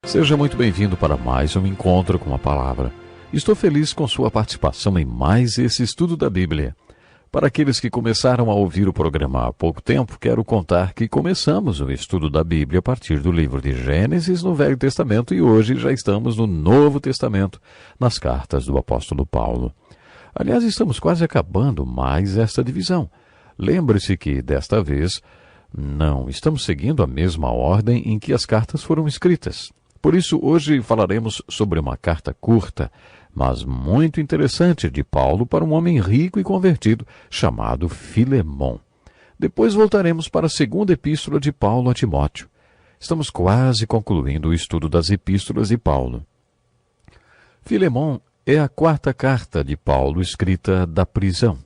Seja muito bem-vindo para mais um encontro com a palavra. Estou feliz com sua participação em mais esse estudo da Bíblia. Para aqueles que começaram a ouvir o programa há pouco tempo, quero contar que começamos o estudo da Bíblia a partir do livro de Gênesis no Velho Testamento e hoje já estamos no Novo Testamento, nas cartas do apóstolo Paulo. Aliás, estamos quase acabando mais esta divisão. Lembre-se que, desta vez, não estamos seguindo a mesma ordem em que as cartas foram escritas. Por isso, hoje falaremos sobre uma carta curta, mas muito interessante de Paulo para um homem rico e convertido chamado Filemon. Depois voltaremos para a segunda epístola de Paulo a Timóteo. Estamos quase concluindo o estudo das epístolas de Paulo. Filemon é a quarta carta de Paulo escrita da prisão.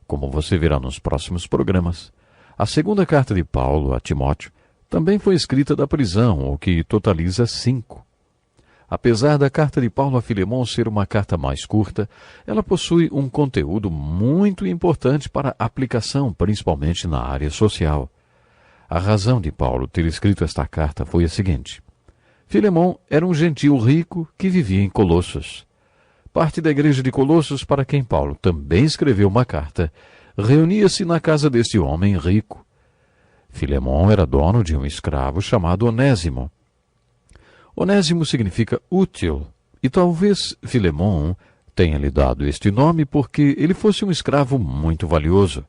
Como você verá nos próximos programas, a segunda carta de Paulo a Timóteo também foi escrita da prisão, o que totaliza 5. Apesar da carta de Paulo a Filemon ser uma carta mais curta, ela possui um conteúdo muito importante para aplicação, principalmente na área social. A razão de Paulo ter escrito esta carta foi a seguinte. Filemon era um gentil rico que vivia em Colossos. Parte da igreja de Colossos, para quem Paulo também escreveu uma carta, reunia-se na casa deste homem rico. Filemon era dono de um escravo chamado Onésimo. Onésimo significa útil, e talvez Filemon tenha lhe dado este nome porque ele fosse um escravo muito valioso.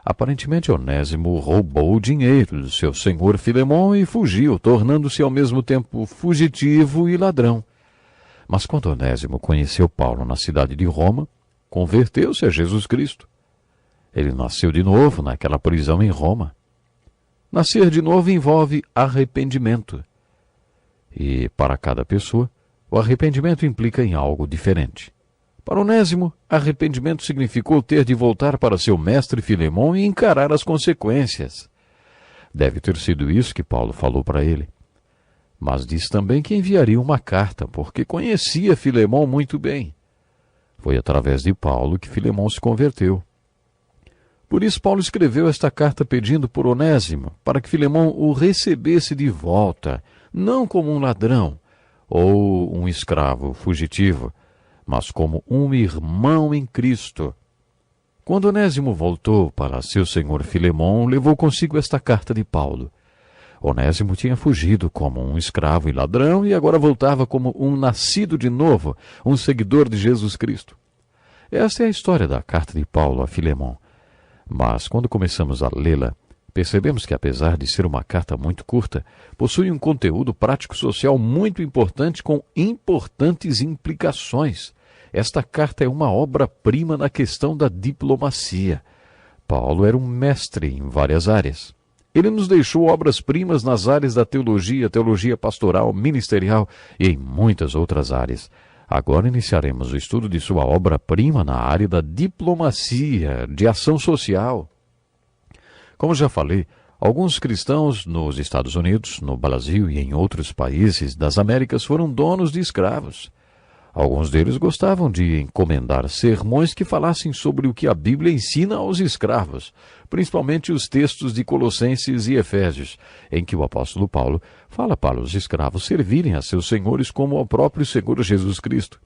Aparentemente, Onésimo roubou o dinheiro do seu senhor Filemon e fugiu, tornando-se ao mesmo tempo fugitivo e ladrão. Mas quando Onésimo conheceu Paulo na cidade de Roma, converteu-se a Jesus Cristo. Ele nasceu de novo naquela prisão em Roma. Nascer de novo envolve arrependimento. E, para cada pessoa, o arrependimento implica em algo diferente. Para Onésimo, arrependimento significou ter de voltar para seu mestre Filemon e encarar as consequências. Deve ter sido isso que Paulo falou para ele. Mas diz também que enviaria uma carta, porque conhecia Filemon muito bem. Foi através de Paulo que Filemon se converteu. Por isso, Paulo escreveu esta carta pedindo por Onésimo, para que Filemon o recebesse de volta, não como um ladrão ou um escravo fugitivo, mas como um irmão em Cristo. Quando Onésimo voltou para seu senhor Filemon, levou consigo esta carta de Paulo. Onésimo tinha fugido como um escravo e ladrão e agora voltava como um nascido de novo, um seguidor de Jesus Cristo. Esta é a história da carta de Paulo a Filemon. Mas, quando começamos a lê-la, percebemos que, apesar de ser uma carta muito curta, possui um conteúdo prático-social muito importante com importantes implicações. Esta carta é uma obra-prima na questão da diplomacia. Paulo era um mestre em várias áreas. Ele nos deixou obras-primas nas áreas da teologia, teologia pastoral, ministerial e em muitas outras áreas. Agora iniciaremos o estudo de sua obra-prima na área da diplomacia, de ação social. Como já falei, alguns cristãos nos Estados Unidos, no Brasil e em outros países das Américas foram donos de escravos. Alguns deles gostavam de encomendar sermões que falassem sobre o que a Bíblia ensina aos escravos, principalmente os textos de Colossenses e Efésios, em que o apóstolo Paulo fala para os escravos servirem a seus senhores como ao próprio Senhor Jesus Cristo.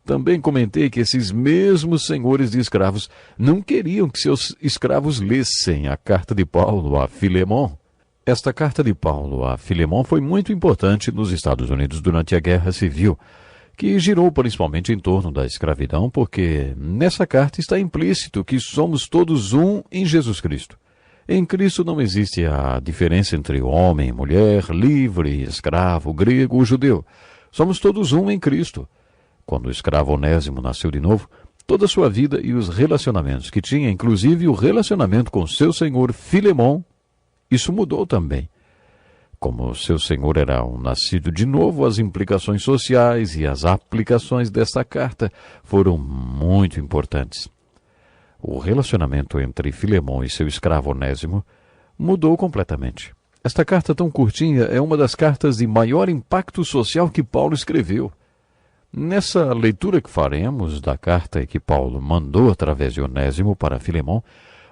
Também comentei que esses mesmos senhores de escravos não queriam que seus escravos lessem a carta de Paulo a Filemon. Esta carta de Paulo a Filemon foi muito importante nos Estados Unidos durante a Guerra Civil, que girou principalmente em torno da escravidão, porque nessa carta está implícito que somos todos um em Jesus Cristo. Em Cristo não existe a diferença entre homem e mulher, livre, escravo, grego ou judeu. Somos todos um em Cristo. Quando o escravo Onésimo nasceu de novo, toda a sua vida e os relacionamentos que tinha, inclusive o relacionamento com seu senhor Filemon, isso mudou também. Como seu senhor era um nascido de novo, as implicações sociais e as aplicações desta carta foram muito importantes. O relacionamento entre Filemon e seu escravo Onésimo mudou completamente. Esta carta tão curtinha é uma das cartas de maior impacto social que Paulo escreveu. Nessa leitura que faremos da carta que Paulo mandou através de Onésimo para Filemon,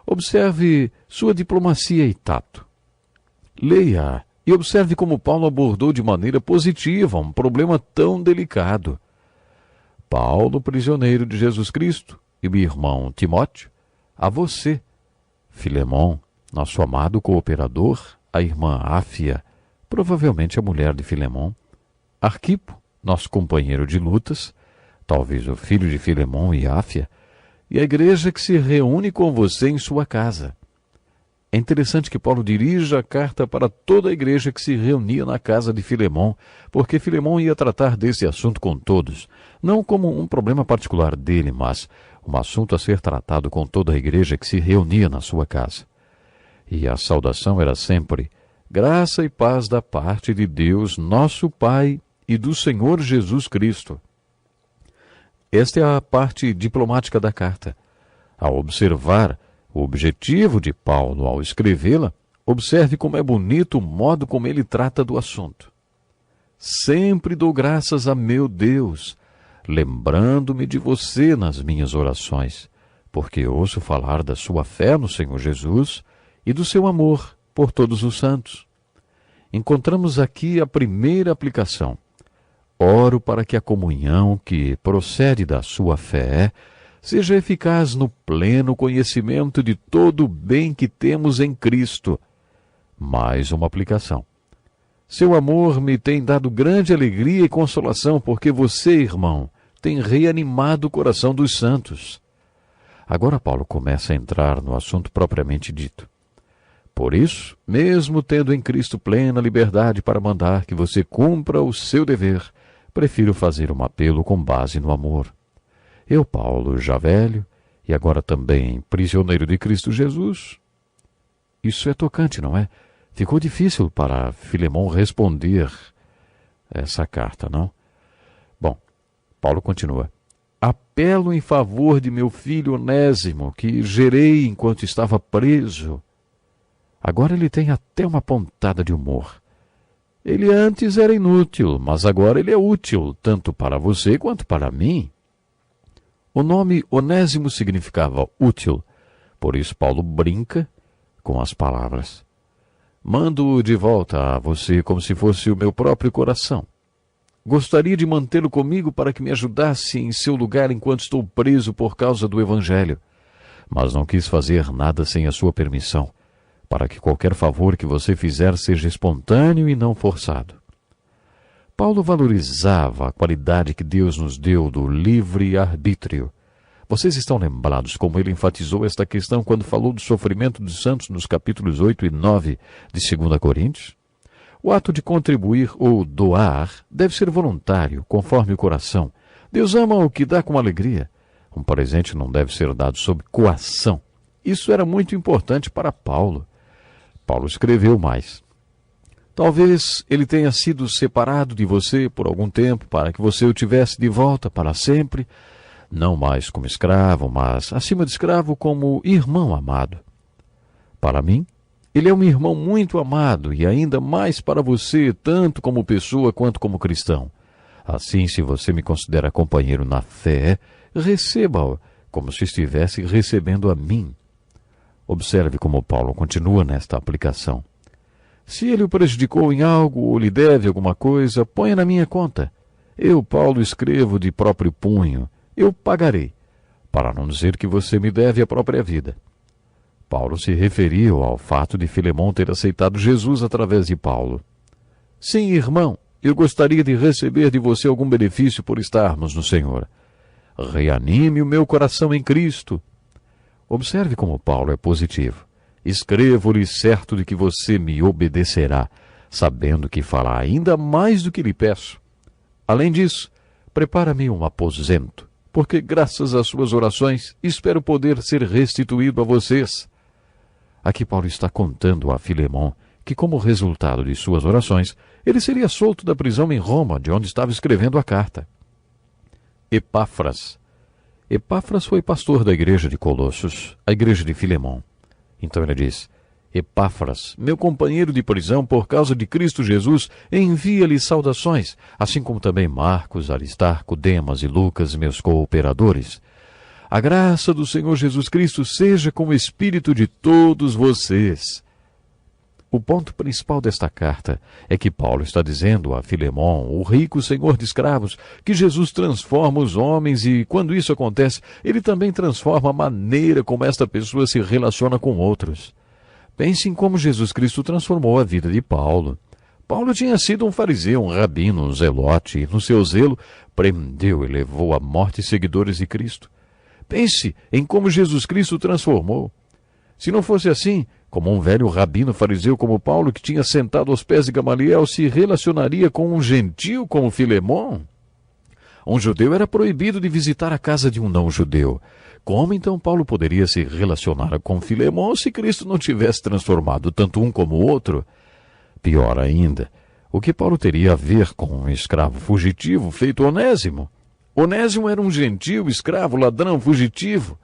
observe sua diplomacia e tato. Leia E observe como Paulo abordou de maneira positiva um problema tão delicado. Paulo, prisioneiro de Jesus Cristo, e meu irmão Timóteo, a você, Filemon, nosso amado cooperador, a irmã Áfia, provavelmente a mulher de Filemon, Arquipo, nosso companheiro de lutas, talvez o filho de Filemon e Áfia, e a igreja que se reúne com você em sua casa. É interessante que Paulo dirija a carta para toda a igreja que se reunia na casa de Filemon, porque Filemon ia tratar desse assunto com todos, não como um problema particular dele, mas um assunto a ser tratado com toda a igreja que se reunia na sua casa. E a saudação era sempre: graça e paz da parte de Deus, nosso Pai, e do Senhor Jesus Cristo. Esta é a parte diplomática da carta. Ao observar o objetivo de Paulo ao escrevê-la, observe como é bonito o modo como ele trata do assunto. Sempre dou graças a meu Deus, lembrando-me de você nas minhas orações, porque ouço falar da sua fé no Senhor Jesus e do seu amor por todos os santos. Encontramos aqui a primeira aplicação. Oro para que a comunhão que procede da sua fé seja eficaz no pleno conhecimento de todo o bem que temos em Cristo. Mais uma aplicação. Seu amor me tem dado grande alegria e consolação, porque você, irmão, tem reanimado o coração dos santos. Agora Paulo começa a entrar no assunto propriamente dito. Por isso, mesmo tendo em Cristo plena liberdade para mandar que você cumpra o seu dever, prefiro fazer um apelo com base no amor. Eu, Paulo, já velho, e agora também prisioneiro de Cristo Jesus. Isso é tocante, não é? Ficou difícil para Filemon responder essa carta, não? Bom, Paulo continua. Apelo em favor de meu filho Onésimo, que gerei enquanto estava preso. Agora ele tem até uma pontada de humor. Ele antes era inútil, mas agora ele é útil, tanto para você quanto para mim. O nome Onésimo significava útil, por isso Paulo brinca com as palavras. Mando-o de volta a você como se fosse o meu próprio coração. Gostaria de mantê-lo comigo para que me ajudasse em seu lugar enquanto estou preso por causa do Evangelho, mas não quis fazer nada sem a sua permissão, para que qualquer favor que você fizer seja espontâneo e não forçado. Paulo valorizava a qualidade que Deus nos deu do livre-arbítrio. Vocês estão lembrados como ele enfatizou esta questão quando falou do sofrimento dos santos nos capítulos 8 e 9 de 2 Coríntios? O ato de contribuir ou doar deve ser voluntário, conforme o coração. Deus ama o que dá com alegria. Um presente não deve ser dado sob coação. Isso era muito importante para Paulo. Paulo escreveu mais. Talvez ele tenha sido separado de você por algum tempo para que você o tivesse de volta para sempre, não mais como escravo, mas acima de escravo como irmão amado. Para mim, ele é um irmão muito amado e ainda mais para você, tanto como pessoa quanto como cristão. Assim, se você me considera companheiro na fé, receba-o como se estivesse recebendo a mim. Observe como Paulo continua nesta aplicação. Se ele o prejudicou em algo ou lhe deve alguma coisa, ponha na minha conta. Eu, Paulo, escrevo de próprio punho. Eu pagarei, para não dizer que você me deve a própria vida. Paulo se referiu ao fato de Filemon ter aceitado Jesus através de Paulo. Sim, irmão, eu gostaria de receber de você algum benefício por estarmos no Senhor. Reanime o meu coração em Cristo. Observe como Paulo é positivo. Escrevo-lhe certo de que você me obedecerá, sabendo que fará ainda mais do que lhe peço. Além disso, prepara-me um aposento, porque graças às suas orações espero poder ser restituído a vocês. Aqui Paulo está contando a Filemon que, como resultado de suas orações, ele seria solto da prisão em Roma, de onde estava escrevendo a carta. Epáfras. Epáfras foi pastor da igreja de Colossos, a igreja de Filemon. Então ele diz, Epáfras, meu companheiro de prisão por causa de Cristo Jesus, envia-lhe saudações, assim como também Marcos, Aristarco, Demas e Lucas, meus cooperadores. A graça do Senhor Jesus Cristo seja com o espírito de todos vocês. O ponto principal desta carta é que Paulo está dizendo a Filemon, o rico senhor de escravos, que Jesus transforma os homens e, quando isso acontece, ele também transforma a maneira como esta pessoa se relaciona com outros. Pense em como Jesus Cristo transformou a vida de Paulo. Paulo tinha sido um fariseu, um rabino, um zelote, e no seu zelo prendeu e levou à morte seguidores de Cristo. Pense em como Jesus Cristo o transformou. Se não fosse assim, como um velho rabino fariseu como Paulo, que tinha sentado aos pés de Gamaliel, se relacionaria com um gentil como Filemon? Um judeu era proibido de visitar a casa de um não-judeu. Como então Paulo poderia se relacionar com Filemon se Cristo não tivesse transformado tanto um como o outro? Pior ainda, o que Paulo teria a ver com um escravo fugitivo feito Onésimo? Onésimo era um gentil, escravo, ladrão, fugitivo.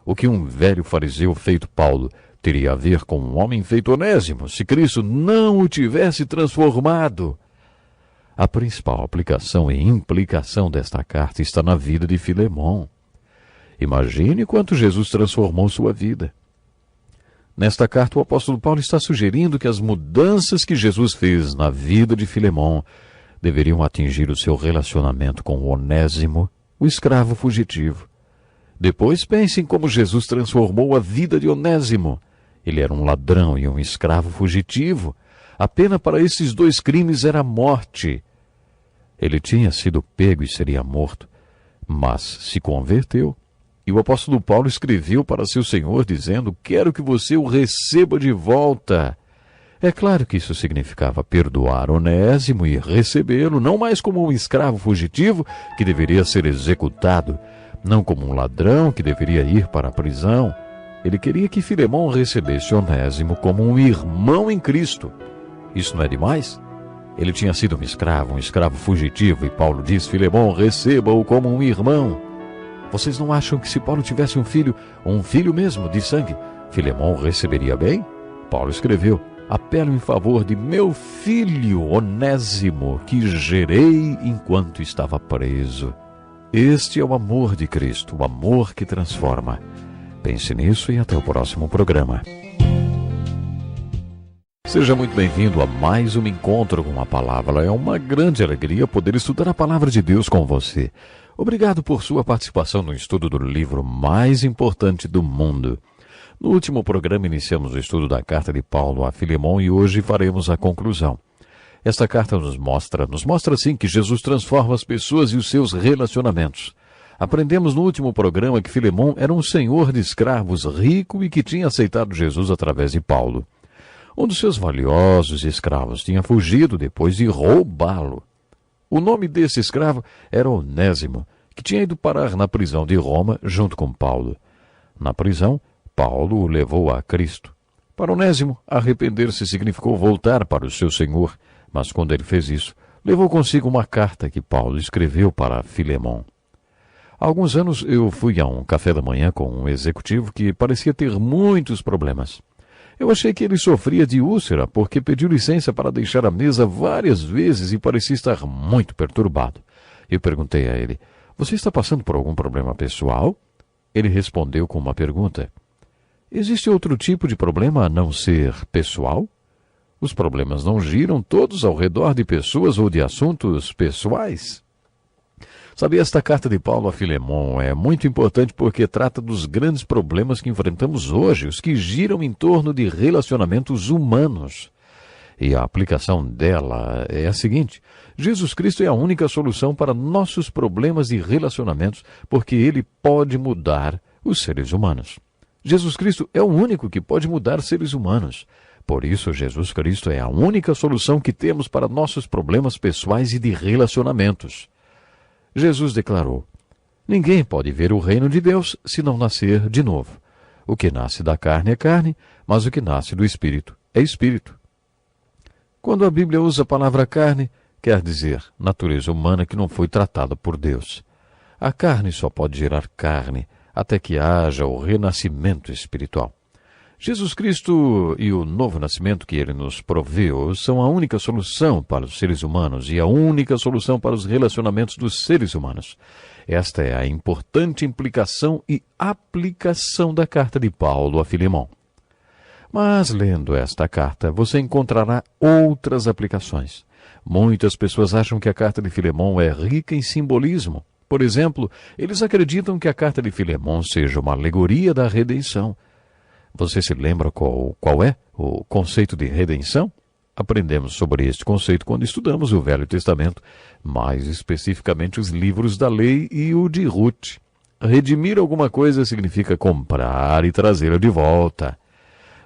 O que um velho fariseu feito Paulo teria a ver com um homem feito Onésimo, se Cristo não o tivesse transformado? A principal aplicação e implicação desta carta está na vida de Filemon. Imagine quanto Jesus transformou sua vida. Nesta carta, o apóstolo Paulo está sugerindo que as mudanças que Jesus fez na vida de Filemon deveriam atingir o seu relacionamento com Onésimo, o escravo fugitivo. Depois pense em como Jesus transformou a vida de Onésimo. Ele era um ladrão e um escravo fugitivo. A pena para esses dois crimes era a morte. Ele tinha sido pego e seria morto, mas se converteu. E o apóstolo Paulo escreveu para seu senhor dizendo: quero que você o receba de volta. É claro que isso significava perdoar Onésimo e recebê-lo, não mais como um escravo fugitivo que deveria ser executado, não como um ladrão que deveria ir para a prisão. Ele queria que Filemon recebesse Onésimo como um irmão em Cristo. Isso não é demais? Ele tinha sido um escravo fugitivo, e Paulo diz: Filemon, receba-o como um irmão. Vocês não acham que se Paulo tivesse um filho mesmo, de sangue, Filemon receberia bem? Paulo escreveu: apelo em favor de meu filho Onésimo, que gerei enquanto estava preso. Este é o amor de Cristo, o amor que transforma. Pense nisso e até o próximo programa. Seja muito bem-vindo a mais um encontro com a palavra. É uma grande alegria poder estudar a palavra de Deus com você. Obrigado por sua participação no estudo do livro mais importante do mundo. No último programa iniciamos o estudo da carta de Paulo a Filemon e hoje faremos a conclusão. Esta carta nos mostra sim que Jesus transforma as pessoas e os seus relacionamentos. Aprendemos no último programa que Filemon era um senhor de escravos rico e que tinha aceitado Jesus através de Paulo. Um dos seus valiosos escravos tinha fugido depois de roubá-lo. O nome desse escravo era Onésimo, que tinha ido parar na prisão de Roma junto com Paulo. Na prisão, Paulo o levou a Cristo. Para Onésimo, arrepender-se significou voltar para o seu senhor, mas quando ele fez isso, levou consigo uma carta que Paulo escreveu para Filemon. Há alguns anos eu fui a um café da manhã com um executivo que parecia ter muitos problemas. Eu achei que ele sofria de úlcera porque pediu licença para deixar a mesa várias vezes e parecia estar muito perturbado. Eu perguntei a ele: você está passando por algum problema pessoal? Ele respondeu com uma pergunta: existe outro tipo de problema a não ser pessoal? Os problemas não giram todos ao redor de pessoas ou de assuntos pessoais? Sabe, esta carta de Paulo a Filemon é muito importante porque trata dos grandes problemas que enfrentamos hoje, os que giram em torno de relacionamentos humanos. E a aplicação dela é a seguinte: Jesus Cristo é a única solução para nossos problemas de relacionamentos, porque Ele pode mudar os seres humanos. Jesus Cristo é o único que pode mudar seres humanos. Por isso, Jesus Cristo é a única solução que temos para nossos problemas pessoais e de relacionamentos. Jesus declarou: ninguém pode ver o reino de Deus se não nascer de novo. O que nasce da carne é carne, mas o que nasce do Espírito é Espírito. Quando a Bíblia usa a palavra carne, quer dizer natureza humana que não foi tratada por Deus. A carne só pode gerar carne até que haja o renascimento espiritual. Jesus Cristo e o novo nascimento que Ele nos proveu são a única solução para os seres humanos e a única solução para os relacionamentos dos seres humanos. Esta é a importante implicação e aplicação da carta de Paulo a Filemon. Mas, lendo esta carta, você encontrará outras aplicações. Muitas pessoas acham que a carta de Filemão é rica em simbolismo. Por exemplo, eles acreditam que a carta de Filemão seja uma alegoria da redenção. Você se lembra qual é o conceito de redenção? Aprendemos sobre este conceito quando estudamos o Velho Testamento, mais especificamente os livros da Lei e o de Ruth. Redimir alguma coisa significa comprar e trazê-la de volta.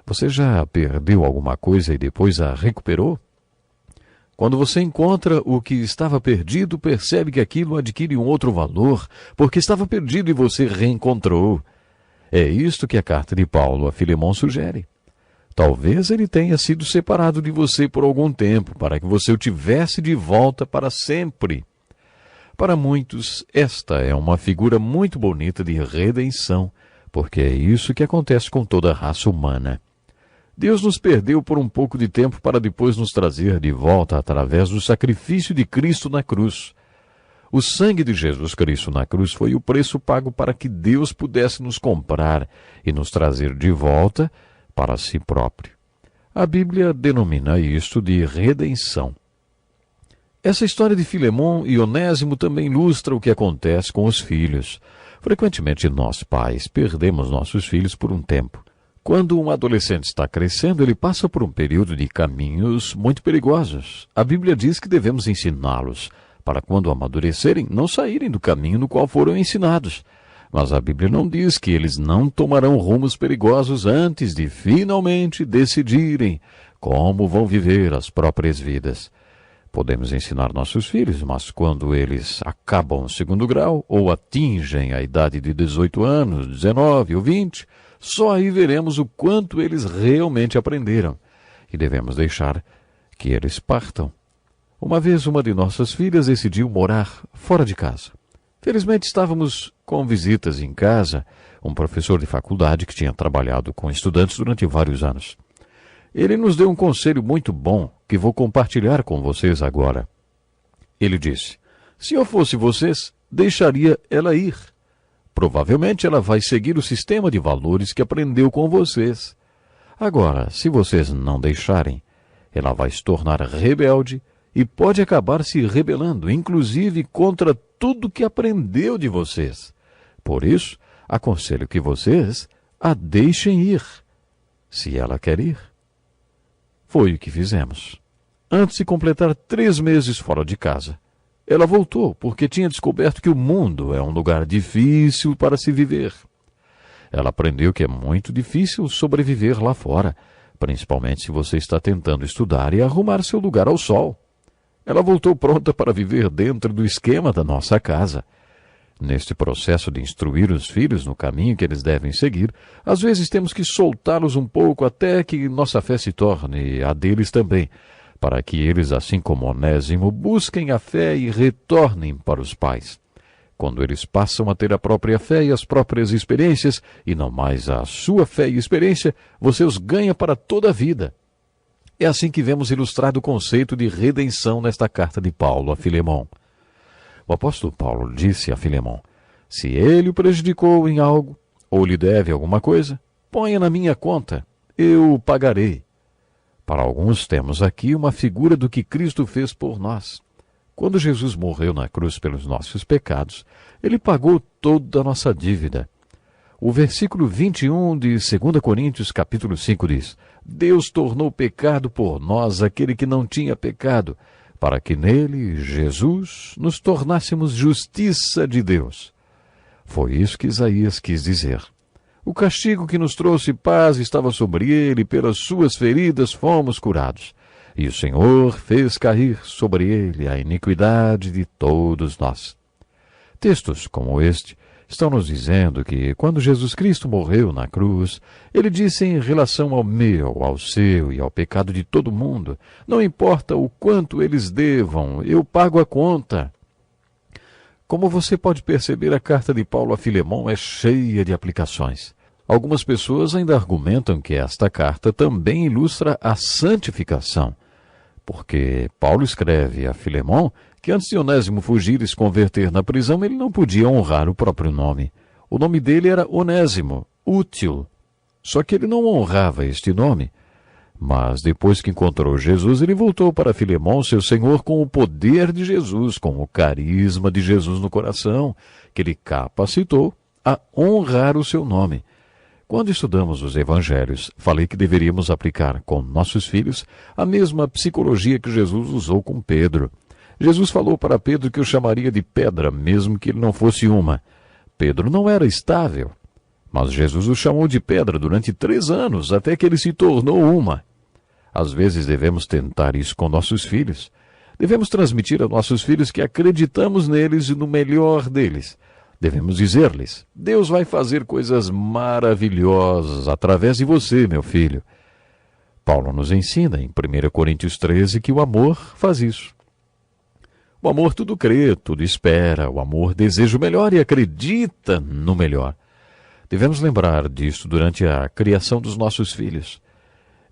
Você já perdeu alguma coisa e depois a recuperou? Quando você encontra o que estava perdido, percebe que aquilo adquire um outro valor, porque estava perdido e você reencontrou. É isto que a carta de Paulo a Filemão sugere. Talvez ele tenha sido separado de você por algum tempo, para que você o tivesse de volta para sempre. Para muitos, esta é uma figura muito bonita de redenção, porque é isso que acontece com toda a raça humana. Deus nos perdeu por um pouco de tempo para depois nos trazer de volta através do sacrifício de Cristo na cruz. O sangue de Jesus Cristo na cruz foi o preço pago para que Deus pudesse nos comprar e nos trazer de volta para si próprio. A Bíblia denomina isto de redenção. Essa história de Filemão e Onésimo também ilustra o que acontece com os filhos. Frequentemente nós, pais, perdemos nossos filhos por um tempo. Quando um adolescente está crescendo, ele passa por um período de caminhos muito perigosos. A Bíblia diz que devemos ensiná-los, para quando amadurecerem, não saírem do caminho no qual foram ensinados. Mas a Bíblia não diz que eles não tomarão rumos perigosos antes de finalmente decidirem como vão viver as próprias vidas. Podemos ensinar nossos filhos, mas quando eles acabam o segundo grau ou atingem a idade de 18 anos, 19 ou 20, só aí veremos o quanto eles realmente aprenderam. E devemos deixar que eles partam. Uma vez uma de nossas filhas decidiu morar fora de casa. Felizmente estávamos com visitas em casa, um professor de faculdade que tinha trabalhado com estudantes durante vários anos. Ele nos deu um conselho muito bom que vou compartilhar com vocês agora. Ele disse: se eu fosse vocês, deixaria ela ir. Provavelmente ela vai seguir o sistema de valores que aprendeu com vocês. Agora, se vocês não deixarem, ela vai se tornar rebelde e pode acabar se rebelando, inclusive contra tudo que aprendeu de vocês. Por isso, aconselho que vocês a deixem ir, se ela quer ir. Foi o que fizemos. Antes de completar 3 meses fora de casa, ela voltou porque tinha descoberto que o mundo é um lugar difícil para se viver. Ela aprendeu que é muito difícil sobreviver lá fora, principalmente se você está tentando estudar e arrumar seu lugar ao sol. Ela voltou pronta para viver dentro do esquema da nossa casa. Neste processo de instruir os filhos no caminho que eles devem seguir, às vezes temos que soltá-los um pouco até que nossa fé se torne a deles também, para que eles, assim como Onésimo, busquem a fé e retornem para os pais. Quando eles passam a ter a própria fé e as próprias experiências, e não mais a sua fé e experiência, você os ganha para toda a vida. É assim que vemos ilustrado o conceito de redenção nesta carta de Paulo a Filemão. O apóstolo Paulo disse a Filemão: se ele o prejudicou em algo, ou lhe deve alguma coisa, ponha na minha conta, eu o pagarei. Para alguns temos aqui uma figura do que Cristo fez por nós. Quando Jesus morreu na cruz pelos nossos pecados, ele pagou toda a nossa dívida. O versículo 21 de 2 Coríntios capítulo 5 diz: Deus tornou pecado por nós aquele que não tinha pecado, para que nele, Jesus, nos tornássemos justiça de Deus. Foi isso que Isaías quis dizer. O castigo que nos trouxe paz estava sobre ele, pelas suas feridas fomos curados. E o Senhor fez cair sobre ele a iniquidade de todos nós. Textos como este estão nos dizendo que, quando Jesus Cristo morreu na cruz, ele disse em relação ao meu, ao seu e ao pecado de todo mundo: não importa o quanto eles devam, eu pago a conta. Como você pode perceber, a carta de Paulo a Filemão é cheia de aplicações. Algumas pessoas ainda argumentam que esta carta também ilustra a santificação, porque Paulo escreve a Filemão que antes de Onésimo fugir e se converter na prisão, ele não podia honrar o próprio nome. O nome dele era Onésimo, útil. Só que ele não honrava este nome. Mas depois que encontrou Jesus, ele voltou para Filemão, seu senhor, com o poder de Jesus, com o carisma de Jesus no coração, que ele capacitou a honrar o seu nome. Quando estudamos os evangelhos, falei que deveríamos aplicar com nossos filhos a mesma psicologia que Jesus usou com Pedro. Jesus falou para Pedro que o chamaria de pedra, mesmo que ele não fosse uma. Pedro não era estável, mas Jesus o chamou de pedra durante 3 anos, até que ele se tornou uma. Às vezes devemos tentar isso com nossos filhos. Devemos transmitir a nossos filhos que acreditamos neles e no melhor deles. Devemos dizer-lhes: Deus vai fazer coisas maravilhosas através de você, meu filho. Paulo nos ensina em 1 Coríntios 13 que o amor faz isso. O amor tudo crê, tudo espera. O amor deseja o melhor e acredita no melhor. Devemos lembrar disto durante a criação dos nossos filhos.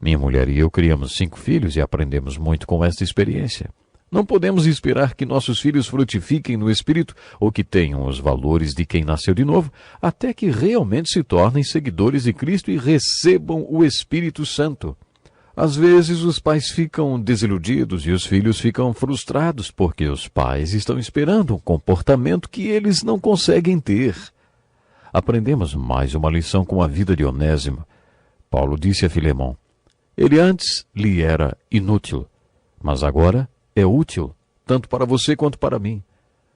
Minha mulher e eu criamos 5 filhos e aprendemos muito com esta experiência. Não podemos esperar que nossos filhos frutifiquem no Espírito ou que tenham os valores de quem nasceu de novo, até que realmente se tornem seguidores de Cristo e recebam o Espírito Santo. Às vezes os pais ficam desiludidos e os filhos ficam frustrados porque os pais estão esperando um comportamento que eles não conseguem ter. Aprendemos mais uma lição com a vida de Onésimo. Paulo disse a Filemão: ele antes lhe era inútil, mas agora é útil, tanto para você quanto para mim.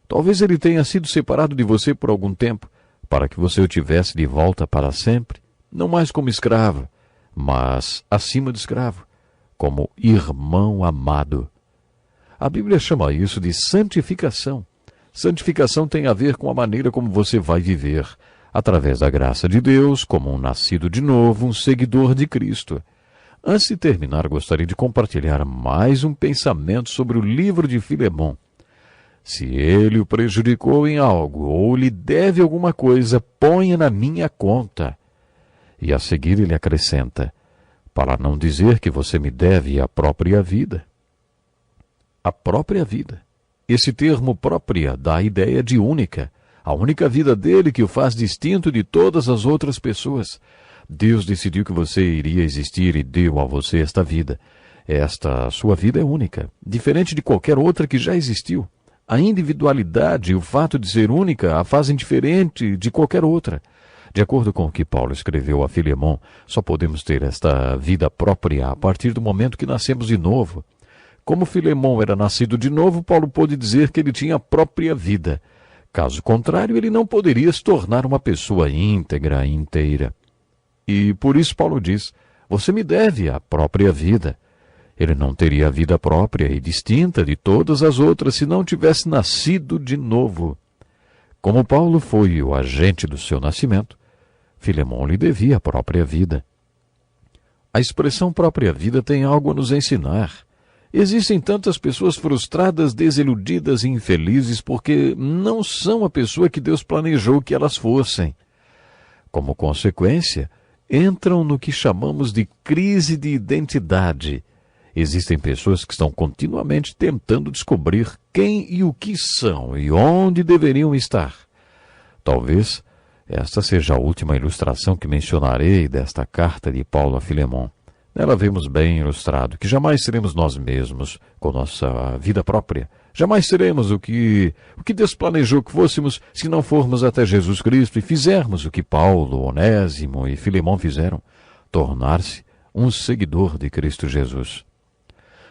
Talvez ele tenha sido separado de você por algum tempo, para que você o tivesse de volta para sempre, não mais como escravo, mas acima de escravo, como irmão amado. A Bíblia chama isso de santificação. Santificação tem a ver com a maneira como você vai viver, através da graça de Deus, como um nascido de novo, um seguidor de Cristo. Antes de terminar, gostaria de compartilhar mais um pensamento sobre o livro de Filemão. Se ele o prejudicou em algo ou lhe deve alguma coisa, ponha na minha conta. E a seguir ele acrescenta: para não dizer que você me deve a própria vida. A própria vida. Esse termo própria dá a ideia de única. A única vida dele que o faz distinto de todas as outras pessoas. Deus decidiu que você iria existir e deu a você esta vida. Esta sua vida é única, diferente de qualquer outra que já existiu. A individualidade e o fato de ser única a fazem diferente de qualquer outra. De acordo com o que Paulo escreveu a Filemão, só podemos ter esta vida própria a partir do momento que nascemos de novo. Como Filemão era nascido de novo, Paulo pôde dizer que ele tinha a própria vida. Caso contrário, ele não poderia se tornar uma pessoa íntegra e inteira. E por isso Paulo diz: você me deve a própria vida. Ele não teria a vida própria e distinta de todas as outras se não tivesse nascido de novo. Como Paulo foi o agente do seu nascimento, Filemão lhe devia a própria vida. A expressão própria vida tem algo a nos ensinar. Existem tantas pessoas frustradas, desiludidas e infelizes porque não são a pessoa que Deus planejou que elas fossem. Como consequência, entram no que chamamos de crise de identidade. Existem pessoas que estão continuamente tentando descobrir quem e o que são e onde deveriam estar. Talvez esta seja a última ilustração que mencionarei desta carta de Paulo a Filemão. Nela vemos bem ilustrado que jamais seremos nós mesmos com nossa vida própria. Jamais seremos o que Deus planejou que fôssemos se não formos até Jesus Cristo e fizermos o que Paulo, Onésimo e Filemão fizeram, tornar-se um seguidor de Cristo Jesus.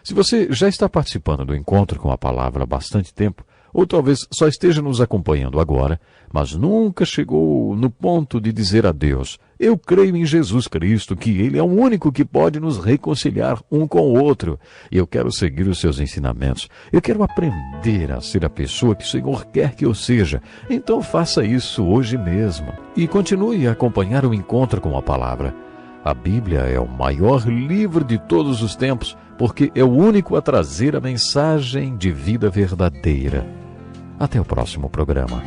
Se você já está participando do encontro com a palavra há bastante tempo, ou talvez só esteja nos acompanhando agora, mas nunca chegou no ponto de dizer a Deus: eu creio em Jesus Cristo, que Ele é o único que pode nos reconciliar um com o outro, e eu quero seguir os seus ensinamentos. Eu quero aprender a ser a pessoa que o Senhor quer que eu seja. Então faça isso hoje mesmo. E continue a acompanhar o encontro com a palavra. A Bíblia é o maior livro de todos os tempos, porque é o único a trazer a mensagem de vida verdadeira. Até o próximo programa.